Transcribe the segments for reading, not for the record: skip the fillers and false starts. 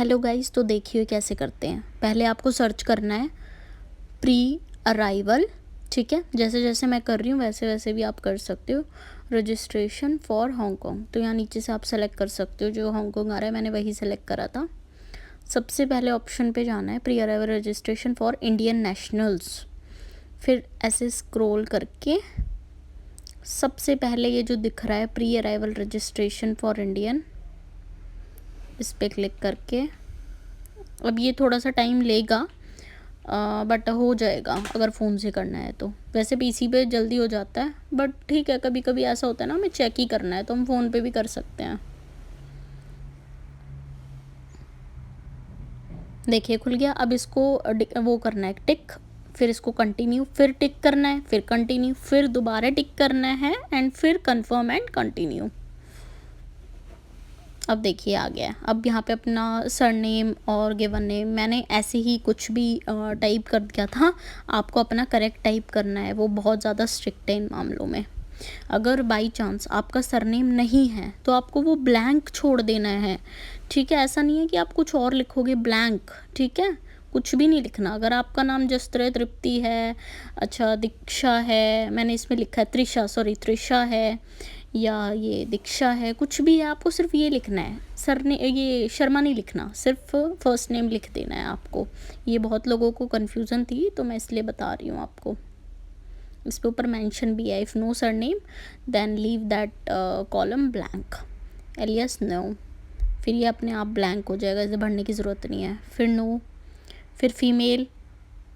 Hello guys, तो देखिए कैसे करते हैं। पहले आपको सर्च करना है प्री अराइवल, ठीक है। जैसे जैसे मैं कर रही हूँ वैसे वैसे भी आप कर सकते हो। रजिस्ट्रेशन फॉर हांगकांग, तो यहाँ नीचे से आप सेलेक्ट कर सकते हो। जो हांगकांग आ रहा है मैंने वही सेलेक्ट करा था। सबसे पहले ऑप्शन पे जाना है pre arrival registration for Indian nationals. फिर ऐसे स्क्रॉल करके सबसे पहले ये जो दिख रहा है pre arrival registration for Indian, इस पर क्लिक करके अब ये थोड़ा सा टाइम लेगा बट हो जाएगा अगर फ़ोन से करना है तो। वैसे पीसी पे जल्दी हो जाता है बट ठीक है, कभी कभी ऐसा होता है ना हमें चेक ही करना है तो हम फ़ोन पे भी कर सकते हैं। देखिए खुल गया। अब इसको वो करना है टिक, फिर इसको कंटिन्यू, फिर टिक करना है, फिर कंटिन्यू, फिर दोबारा टिक करना है एंड फिर कंफर्म एंड कंटिन्यू। अब देखिए आ गया। अब यहाँ पे अपना सरनेम और गिवन नेम मैंने ऐसे ही कुछ भी टाइप कर दिया था। आपको अपना करेक्ट टाइप करना है, वो बहुत ज़्यादा स्ट्रिक्ट है इन मामलों में। अगर बाई चांस आपका सरनेम नहीं है तो आपको वो ब्लैंक छोड़ देना है, ठीक है। ऐसा नहीं है कि आप कुछ और लिखोगे, ब्लैंक, ठीक है। कुछ भी नहीं लिखना। अगर आपका नाम जिस तरह तृप्ति है, अच्छा दीक्षा है, मैंने इसमें लिखा है त्रिशा, सॉरी त्रिशा है, या ये दीक्षा है, कुछ भी है, आपको सिर्फ ये लिखना है। सर ने ये शर्मा नहीं लिखना, सिर्फ फर्स्ट नेम लिख देना है आपको। ये बहुत लोगों को कन्फ्यूज़न थी तो मैं इसलिए बता रही हूँ आपको। इस पे ऊपर मेंशन भी है, if no surname then leave that column blank, alias no. फिर ये अपने आप ब्लैंक हो जाएगा, इसे भरने की ज़रूरत नहीं है। फिर नो, फिर फीमेल,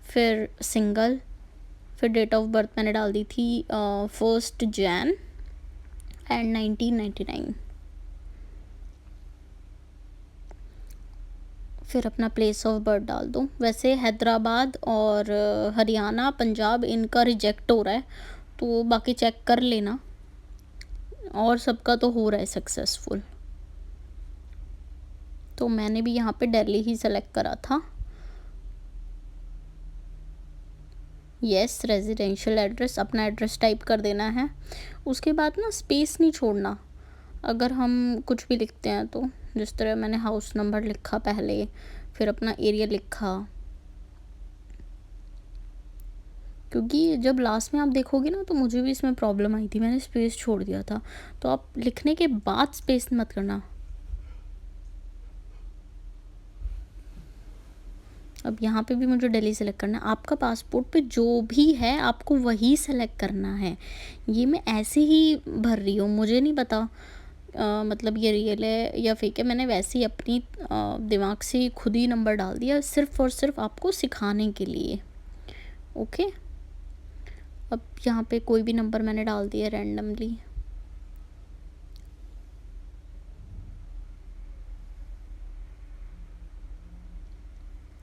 फिर सिंगल, फिर डेट ऑफ बर्थ मैंने डाल दी थी 1 जैन एंड 1999। फिर अपना प्लेस ऑफ बर्थ डाल दूँ। वैसे हैदराबाद और हरियाणा, पंजाब इनका रिजेक्ट हो रहा है तो बाकी चेक कर लेना, और सबका तो हो रहा है सक्सेसफुल। तो मैंने भी यहाँ पे दिल्ली ही सेलेक्ट करा था। यस, रेजिडेंशियल एड्रेस, अपना एड्रेस टाइप कर देना है। उसके बाद ना स्पेस नहीं छोड़ना अगर हम कुछ भी लिखते हैं तो। जिस तरह मैंने हाउस नंबर लिखा पहले, फिर अपना एरिया लिखा, क्योंकि जब लास्ट में आप देखोगे ना तो मुझे भी इसमें प्रॉब्लम आई थी, मैंने स्पेस छोड़ दिया था। तो आप लिखने के बाद स्पेस मत करना। अब यहाँ पे भी मुझे दिल्ली सेलेक्ट करना है। आपका पासपोर्ट पे जो भी है आपको वही सेलेक्ट करना है। ये मैं ऐसे ही भर रही हूँ, मुझे नहीं पता मतलब ये रियल है या फेक है। मैंने वैसे ही अपनी दिमाग से खुद ही नंबर डाल दिया, सिर्फ और सिर्फ आपको सिखाने के लिए। ओके, अब यहाँ पे कोई भी नंबर मैंने डाल दिया रैंडमली।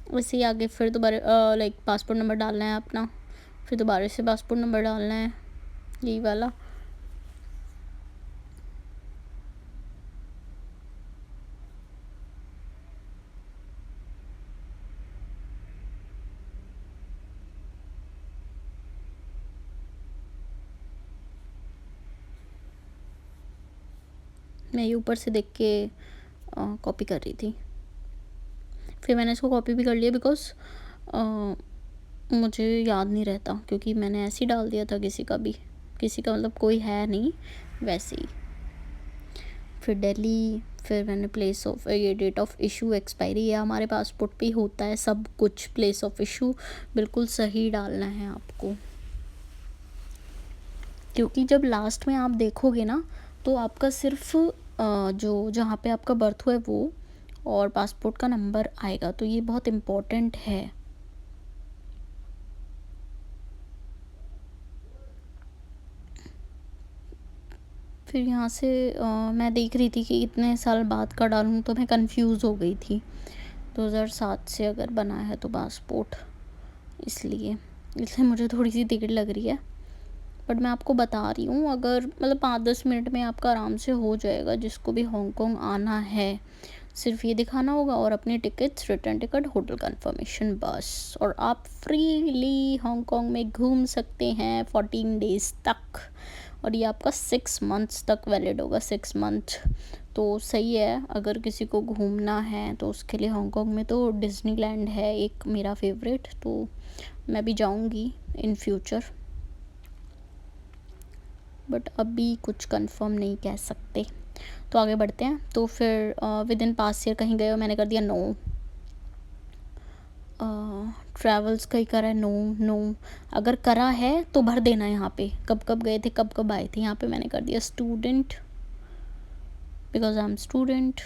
वैसे ही आगे फिर दोबारा लाइक पासपोर्ट नंबर डालना है अपना, फिर दोबारा से पासपोर्ट नंबर डालना है, यही वाला। मैं ये ऊपर से देख के कॉपी कर रही थी। फिर मैंने इसको कॉपी भी कर लिया बिकॉज मुझे याद नहीं रहता, क्योंकि मैंने ऐसे ही डाल दिया था किसी का मतलब कोई है नहीं वैसे ही। फिर दिल्ली, फिर मैंने प्लेस ऑफ ये डेट ऑफ इशू, एक्सपायरी, है हमारे पासपोर्ट पे ही होता है सब कुछ। प्लेस ऑफ इशू बिल्कुल सही डालना है आपको, क्योंकि जब लास्ट में आप देखोगे ना तो आपका सिर्फ जो जहाँ पे आपका बर्थ हुआ है वो और पासपोर्ट का नंबर आएगा, तो ये बहुत इम्पोर्टेंट है। फिर यहाँ से मैं देख रही थी कि इतने साल बाद का डालूँ तो मैं कंफ्यूज हो गई थी। 2007 से अगर बना है तो पासपोर्ट, इसलिए मुझे थोड़ी सी देर लग रही है। बट मैं आपको बता रही हूँ, अगर मतलब 5-10 मिनट में आपका आराम से हो जाएगा। जिसको भी हांगकांग आना है सिर्फ ये दिखाना होगा और अपनी tickets, return ticket, hotel confirmation, बस, और आप फ्रीली हांगकांग में घूम सकते हैं 14 डेज़ तक। और ये आपका 6 मंथ्स तक वैलिड होगा, 6 मंथ। तो सही है, अगर किसी को घूमना है तो उसके लिए हांगकांग में तो डिज्नीलैंड है एक मेरा फेवरेट, तो मैं भी जाऊंगी इन फ्यूचर, बट अभी कुछ कंफर्म नहीं कह सकते। तो आगे बढ़ते हैं। तो फिर विद इन पास्ट ईयर कहीं गए हो? मैंने कर दिया नो। ट्रैवल्स कहीं करा है? No no. अगर करा है तो भर देना यहाँ पे, कब कब गए थे, कब कब आए थे। यहाँ पे मैंने कर दिया student, because I am student.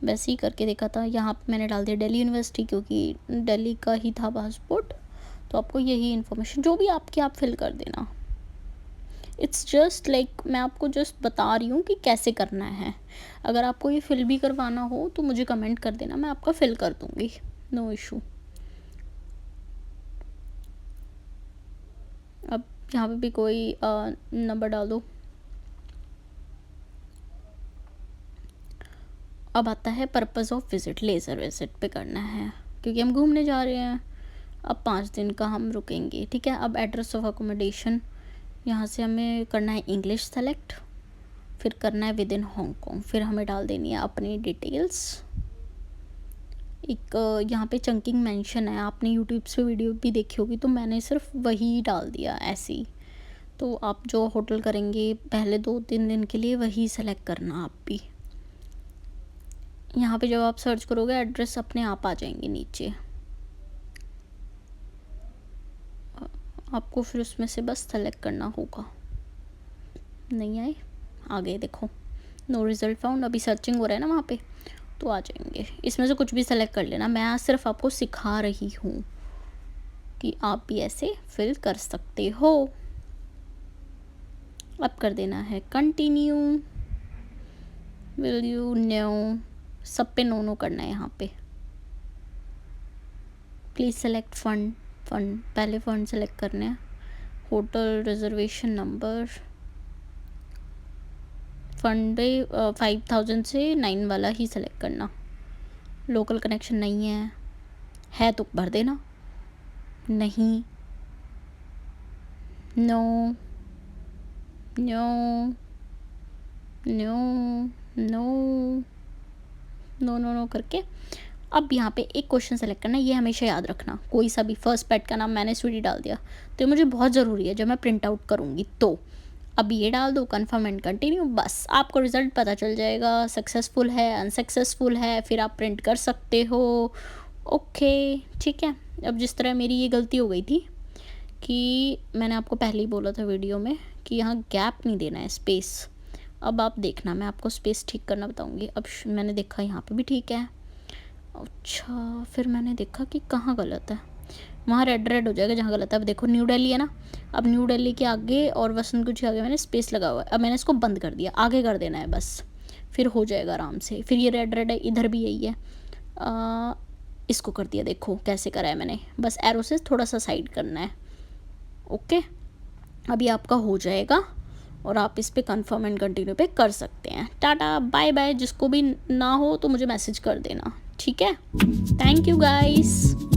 वैसे ही करके देखा था। यहाँ पे मैंने डाल दिया दिल्ली यूनिवर्सिटी, क्योंकि दिल्ली का ही था पासपोर्ट। तो आपको यही इन्फॉर्मेशन जो भी आपकी आप फिल कर देना। इट्स जस्ट लाइक मैं आपको जस्ट बता रही हूँ कि कैसे करना है। अगर आपको ये फिल भी करवाना हो तो मुझे कमेंट कर देना, मैं आपका फिल कर दूँगी, नो इशू। अब यहाँ पे भी कोई नंबर डाल दो। अब आता है purpose of visit, laser visit पे करना है, क्योंकि हम घूमने जा रहे हैं। अब 5 दिन का हम रुकेंगे, ठीक है। अब एड्रेस ऑफ अकोमोडेशन, यहाँ से हमें करना है इंग्लिश सेलेक्ट, फिर करना है विद इन हांगकांग, फिर हमें डाल देनी है अपनी डिटेल्स। एक यहाँ पे चंकिंग मेंशन है, आपने यूट्यूब पे वीडियो भी देखी होगी, तो मैंने सिर्फ वही डाल दिया ऐसे ही। तो आप जो होटल करेंगे पहले 2-3 दिन के लिए वही सेलेक्ट करना आप भी। यहाँ पे जब आप सर्च करोगे एड्रेस अपने आप आ जाएंगे नीचे, आपको फिर उसमें से बस सेलेक्ट करना होगा। नहीं आए, आ गए, देखो नो रिज़ल्ट फाउंड, अभी सर्चिंग हो रहा है ना वहाँ पे, तो आ जाएंगे। इसमें से कुछ भी सेलेक्ट कर लेना, मैं आज सिर्फ आपको सिखा रही हूँ कि आप भी ऐसे फिल कर सकते हो। अब कर देना है कंटिन्यू, विल यू नो, सब पे नो नो करना है यहाँ पे। प्लीज़ सेलेक्ट फ़ंड, फ़ंड पहले फ़ंड सेलेक्ट करने हैं। होटल रिजर्वेशन नंबर, फ़ंड पे 5000 से 9 वाला ही सेलेक्ट करना। लोकल कनेक्शन नहीं है तो भर देना, नहीं, no no no no no no no करके। अब यहाँ पे एक क्वेश्चन सेलेक्ट करना है, ये हमेशा याद रखना, कोई सा भी। फर्स्ट पेट का नाम मैंने स्वीटी डाल दिया, तो ये मुझे बहुत ज़रूरी है जब मैं प्रिंट आउट करूँगी। तो अब ये डाल दो, कन्फर्म एंड कंटिन्यू, बस आपको रिज़ल्ट पता चल जाएगा, सक्सेसफुल है अनसक्सेसफुल है, फिर आप प्रिंट कर सकते हो। ओके, ठीक है। अब जिस तरह मेरी ये गलती हो गई थी कि मैंने आपको पहले ही बोला था वीडियो में कि यहाँ गैप नहीं देना है, स्पेस। अब आप देखना, मैं आपको स्पेस ठीक करना बताऊँगी। अब मैंने देखा यहाँ पे भी ठीक है। अच्छा, फिर मैंने देखा कि कहाँ गलत है, वहाँ रेड रेड हो जाएगा जहाँ गलत है। अब देखो न्यू दिल्ली है ना, अब न्यू दिल्ली के आगे और वसंत कुछ के आगे मैंने स्पेस लगा हुआ है। अब मैंने इसको बंद कर दिया, आगे कर देना है बस, फिर हो जाएगा आराम से। फिर ये रेड रेड है, इधर भी यही है, इसको कर दिया। देखो कैसे करा है मैंने, बस एरो से थोड़ा सा साइड करना है। ओके, अभी आपका हो जाएगा और आप इस पर कंफर्म एंड कंटिन्यू पे कर सकते हैं। Tata bye bye. जिसको भी ना हो तो मुझे मैसेज कर देना, ठीक है। Thank you guys.